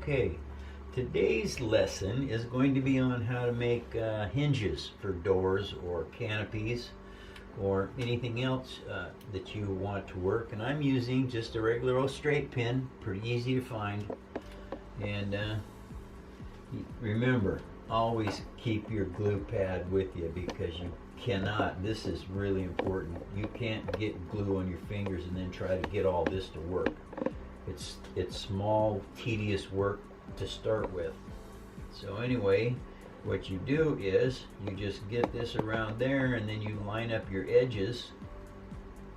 Okay, today's lesson is going to be on how to make hinges for doors or canopies or anything else that you want to work. And I'm using just a regular old straight pin, pretty easy to find. And remember, always keep your glue pad with you because you cannot, this is really important, you can't get glue on your fingers and then try to get all this to work. It's small, tedious work to start with. So anyway, what you do is you just get this around there and then you line up your edges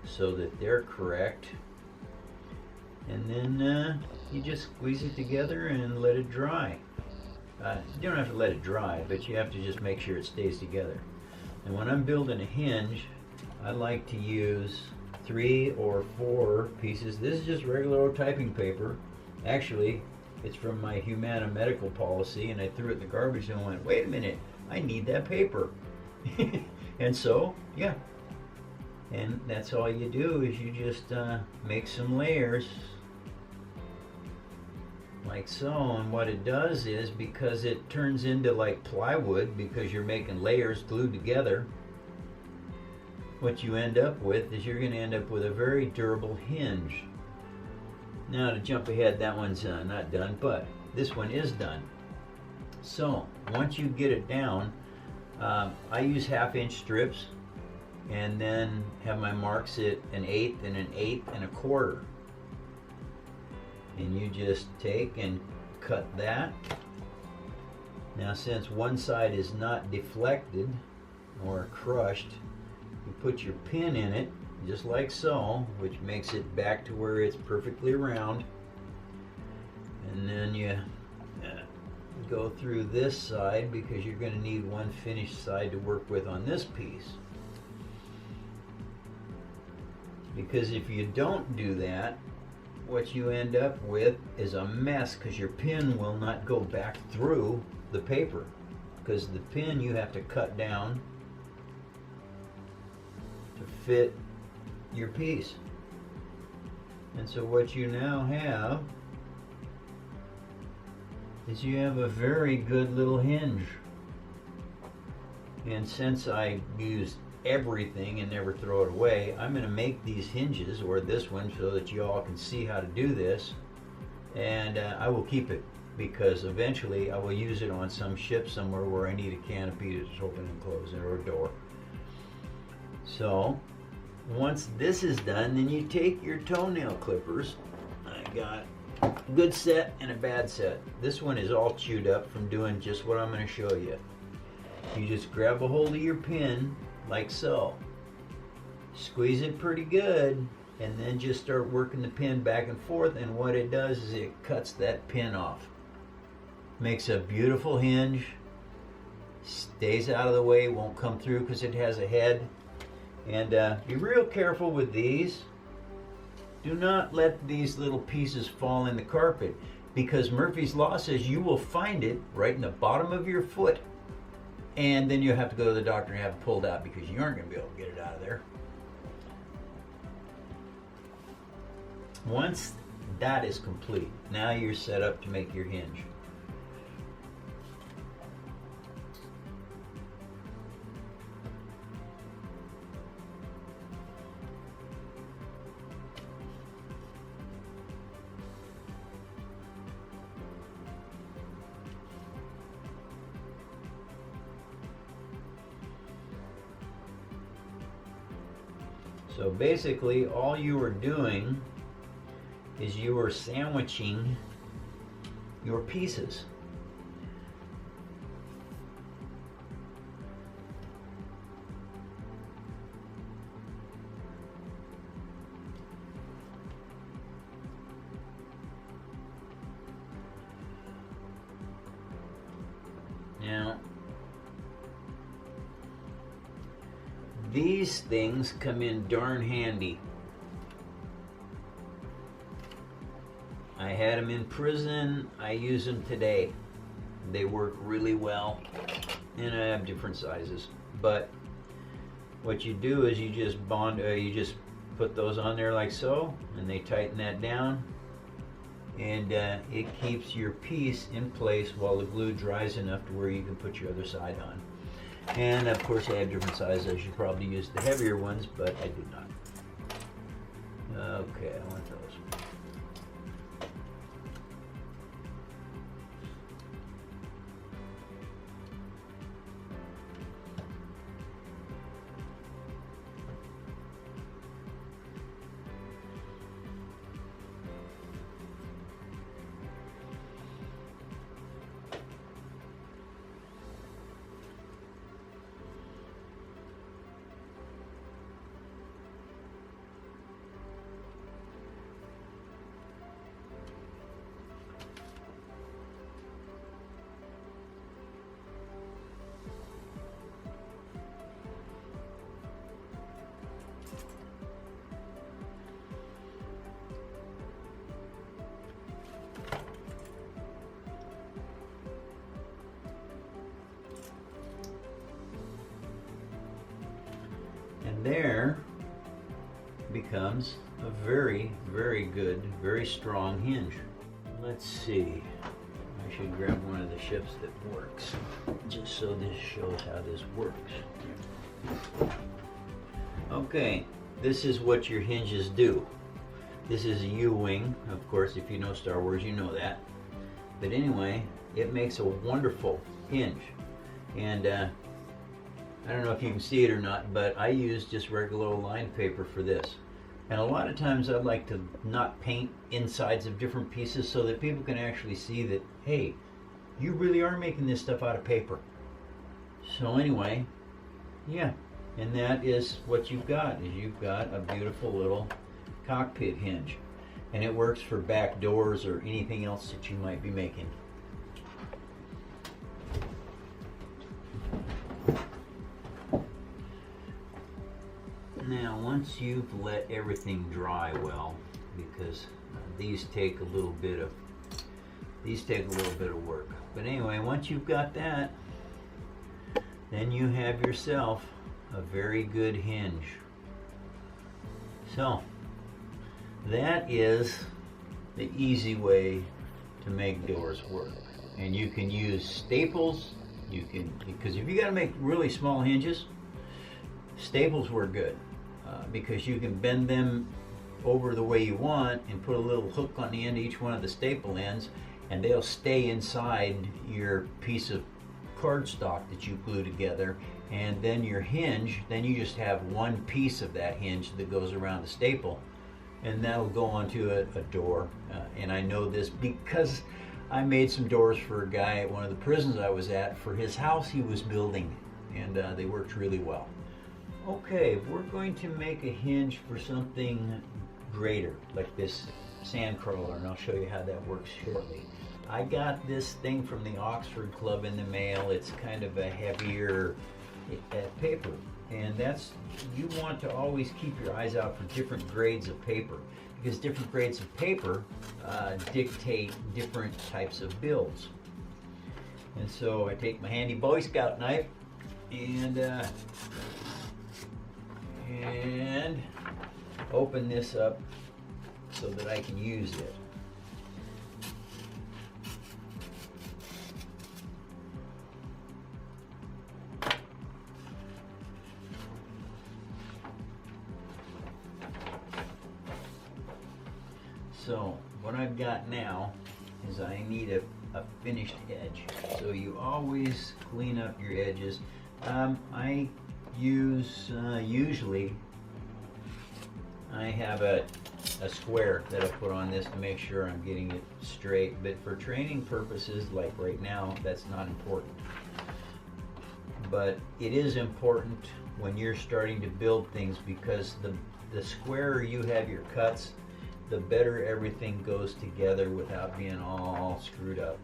so that they're correct. And then you just squeeze it together and let it dry. You don't have to let it dry, but you have to just make sure it stays together. And when I'm building a hinge, I like to use 3 or 4 pieces. This is just regular old typing paper. Actually, it's from my Humana medical policy, and I threw it in the garbage and went, wait a minute, I need that paper. And so, yeah. And that's all you do is you just make some layers like so. And what it does is, because it turns into like plywood because you're making layers glued together, what you end up with is you're going to end up with a very durable hinge. Now to jump ahead, that one's not done, but this one is done. So once you get it down, I use 1/2-inch strips and then have my marks at 1/8 and 1/8 and 1/4. And you just take and cut that. Now since one side is not deflected or crushed, you put your pin in it, just like so, which makes it back to where it's perfectly round. And then you go through this side because you're going to need one finished side to work with on this piece. Because if you don't do that, what you end up with is a mess because your pin will not go back through the paper. Because the pin you have to cut down to fit your piece. And so what you now have is you have a very good little hinge. And since I use everything and never throw it away, I'm going to make these hinges, or this one, so that you all can see how to do this. And I will keep it because eventually I will use it on some ship somewhere where I need a canopy to open and close it, or a door. So once this is done, then you take your toenail clippers. I got a good set and a bad set. This one is all chewed up from doing just what I'm going to show you. You just grab a hold of your pin like so, squeeze it pretty good, and then just start working the pin back and forth. And what it does is it cuts that pin off. Makes a beautiful hinge, stays out of the way, won't come through because it has a head. And be real careful with these. Do not let these little pieces fall in the carpet, because Murphy's Law says you will find it right in the bottom of your foot. And then you'll have to go to the doctor and have it pulled out because you aren't going to be able to get it out of there. Once that is complete, now you're set up to make your hinge. So basically all you are doing is you are sandwiching your pieces. Now, these things come in darn handy. I had them in prison. I use them today. They work really well, and I have different sizes. But what you do is you just put those on there like so, and they tighten that down, and it keeps your piece in place while the glue dries enough to where you can put your other side on. And of course I have different sizes. I should probably use the heavier ones, but I do not. Okay, I want those. And there becomes a very, very good, very strong hinge. Let's see. I should grab one of the ships that works, just so this shows how this works. Okay, this is what your hinges do. This is a U-wing, of course. If you know Star Wars, you know that. But anyway, it makes a wonderful hinge. And I don't know if you can see it or not, but I use just regular old lined paper for this. And a lot of times I'd like to not paint insides of different pieces so that people can actually see that, hey, you really are making this stuff out of paper. So anyway, yeah, and that is what you've got, is you've got a beautiful little cockpit hinge. And it works for back doors or anything else that you might be making. Now, once you've let everything dry well, because these take a little bit of work. But anyway, once you've got that, then you have yourself a very good hinge. So that is the easy way to make doors work. And you can use staples. You can, because if you got to make really small hinges, staples work good. Because you can bend them over the way you want and put a little hook on the end of each one of the staple ends, and they'll stay inside your piece of cardstock that you glue together. And then your hinge, then you just have one piece of that hinge that goes around the staple, and that'll go onto a door. And I know this because I made some doors for a guy at one of the prisons I was at for his house he was building, and they worked really well. Okay, we're going to make a hinge for something greater, like this sand crawler, and I'll show you how that works shortly. I got this thing from the Oxford Club in the mail. It's kind of a heavier paper, and that's, you want to always keep your eyes out for different grades of paper, because different grades of paper dictate different types of builds. And so I take my handy Boy Scout knife and open this up so that I can use it. So what I've got now is I need a finished edge. So you always clean up your edges. I use, usually I have a square that I put on this to make sure I'm getting it straight, but for training purposes like right now, that's not important. But it is important when you're starting to build things, because the squarer you have your cuts, the better everything goes together without being all screwed up.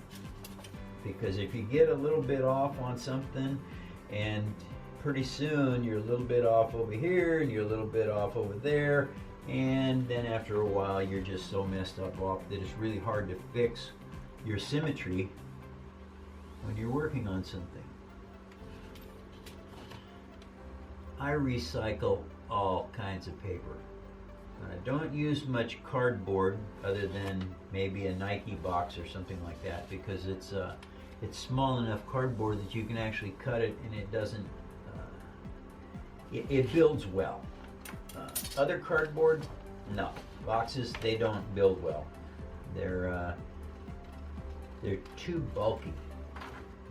Because if you get a little bit off on something, and pretty soon you're a little bit off over here and you're a little bit off over there, and then after a while you're just so messed up off that it's really hard to fix your symmetry when you're working on something. I recycle all kinds of paper. I don't use much cardboard other than maybe a Nike box or something like that, because it's small enough cardboard that you can actually cut it and it doesn't, it builds well. Other cardboard, no. Boxes, they don't build well. They're too bulky.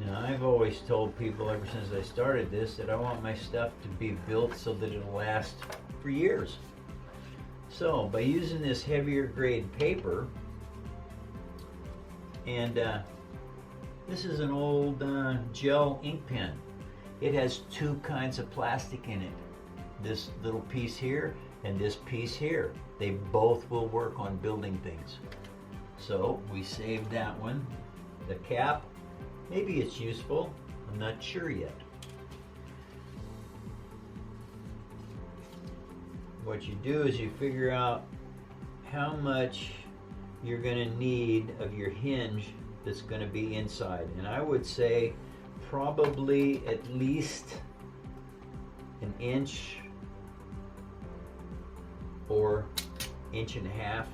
Now, I've always told people ever since I started this that I want my stuff to be built so that it'll last for years. So, by using this heavier grade paper, and this is an old gel ink pen. It has two kinds of plastic in it. This little piece here and this piece here. They both will work on building things. So, we saved that one. The cap, maybe it's useful, I'm not sure yet. What you do is you figure out how much you're going to need of your hinge that's going to be inside. And I would say probably at least an inch or inch and a half.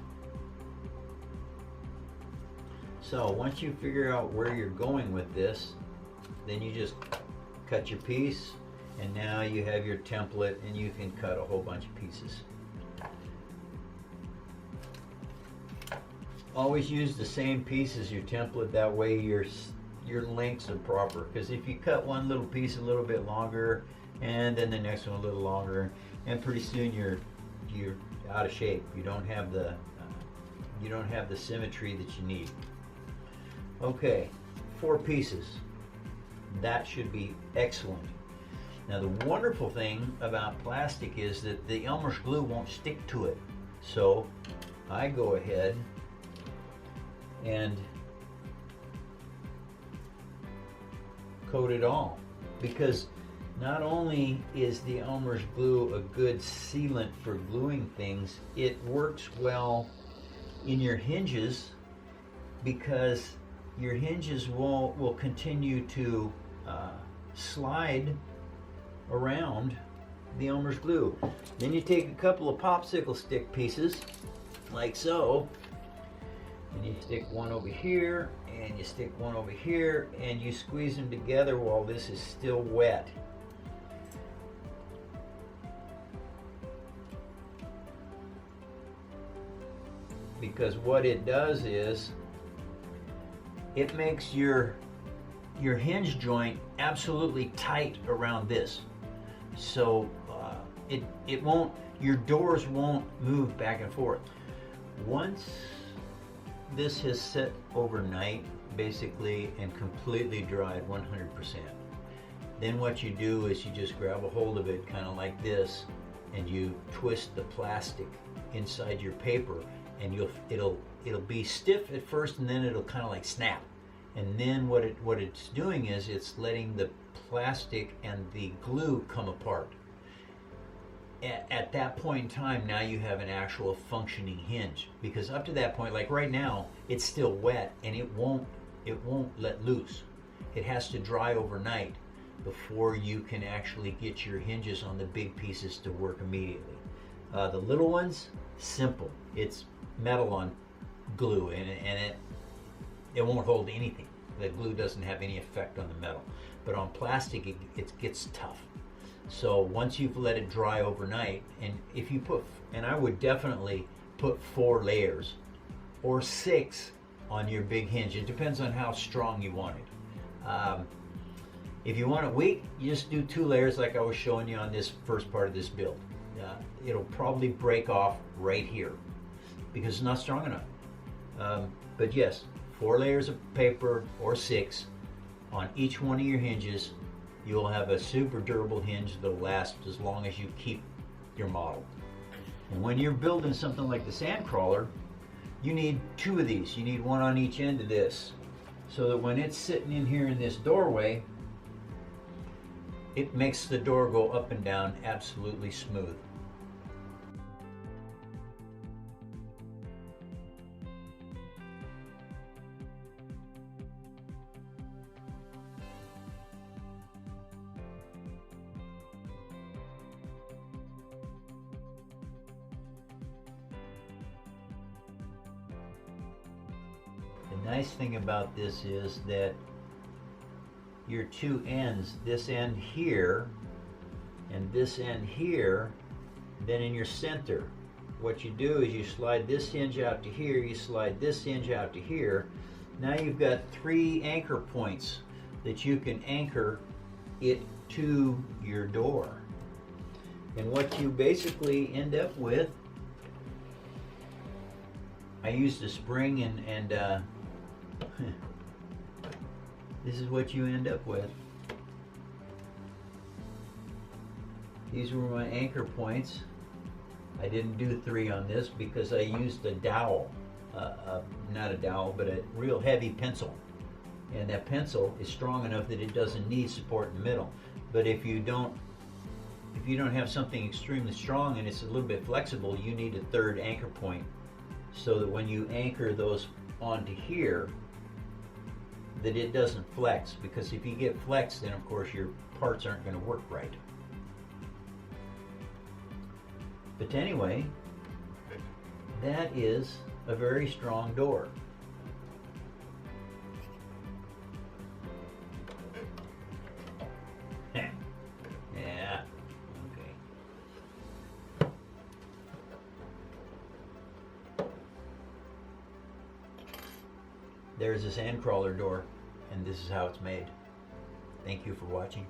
So once you figure out where you're going with this, then you just cut your piece, and now you have your template and you can cut a whole bunch of pieces. Always use the same piece as your template, that way your lengths are proper, because if you cut one little piece a little bit longer and then the next one a little longer, and pretty soon you're out of shape. You don't have the symmetry that you need. Okay, 4 pieces. That should be excellent. Now the wonderful thing about plastic is that the Elmer's glue won't stick to it. So I go ahead and coat it all, because not only is the Elmer's glue a good sealant for gluing things, it works well in your hinges, because your hinges will continue to slide around the Elmer's glue. Then you take a couple of popsicle stick pieces, like so, and you stick one over here, and you stick one over here, and you squeeze them together while this is still wet. Because what it does is it makes your hinge joint absolutely tight around this, so it won't, your doors won't move back and forth. Once this has set overnight basically and completely dried 100%, then what you do is you just grab a hold of it kind of like this, and you twist the plastic inside your paper, and it'll be stiff at first, and then it'll kind of like snap. And then what it's doing is it's letting the plastic and the glue come apart. At that point in time, now you have an actual functioning hinge, because up to that point, like right now, it's still wet and it won't let loose. It has to dry overnight before you can actually get your hinges on the big pieces to work immediately. The little ones, simple. It's metal on glue, and it won't hold anything. The glue doesn't have any effect on the metal. But on plastic, it gets tough. So once you've let it dry overnight, and if you put, and I would definitely put 4 layers or 6 on your big hinge. It depends on how strong you want it. If you want it weak, you just do 2 layers like I was showing you on this first part of this build. It'll probably break off right here because it's not strong enough. But yes, 4 layers of paper or 6 on each one of your hinges. You'll have a super durable hinge that'll last as long as you keep your model. And when you're building something like the Sandcrawler, you need 2 of these. You need one on each end of this, so that when it's sitting in here in this doorway, it makes the door go up and down absolutely smooth. Nice thing about this is that your two ends, this end here and this end here, then in your center, what you do is you slide this hinge out to here, you slide this hinge out to here. Now you've got 3 anchor points that you can anchor it to your door. And what you basically end up with, I used a spring and this is what you end up with. These were my anchor points. I didn't do 3 on this because I used a dowel, not a dowel, but a real heavy pencil. And that pencil is strong enough that it doesn't need support in the middle. But if you don't have something extremely strong and it's a little bit flexible, you need a 3rd anchor point so that when you anchor those onto here, that it doesn't flex, because if you get flexed, then of course your parts aren't going to work right. But anyway, that is a very strong door. Yeah, okay. There's a sand crawler door, and this is how it's made. Thank you for watching.